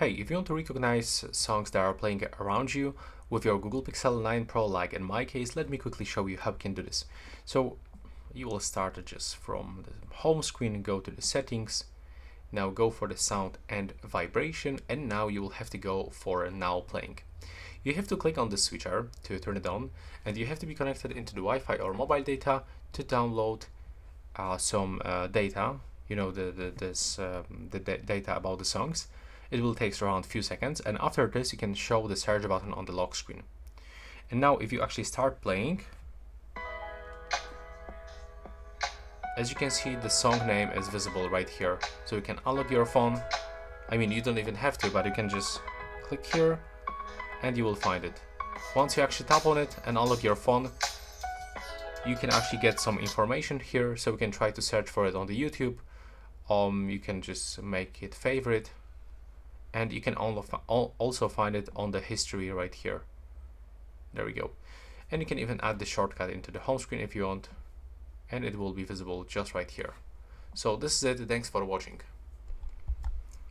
Hey, if you want to recognize songs that are playing around you with your Google Pixel 9 Pro, like in my case, let me quickly show you how you can do this. So you will start just from the home screen and go to the settings. Now go for the sound and vibration, and now you will have to go for now playing. You have to click on the switcher to turn it on, and you have to be connected into the Wi-Fi or mobile data to download some data. You know, the data about the songs. It will take around a few seconds, and after this you can show the search button on the lock screen. And now if you actually start playing, as you can see, the song name is visible right here. So you can unlock your phone. I mean, you don't even have to, but you can just click here and you will find it. Once you actually tap on it and unlock your phone, you can actually get some information here, so you can try to search for it on the YouTube. You can just make it favorite, and you can also find it on the history right here. There we go. And you can even add the shortcut into the home screen if you want, and it will be visible just right here. So this is it. Thanks for watching.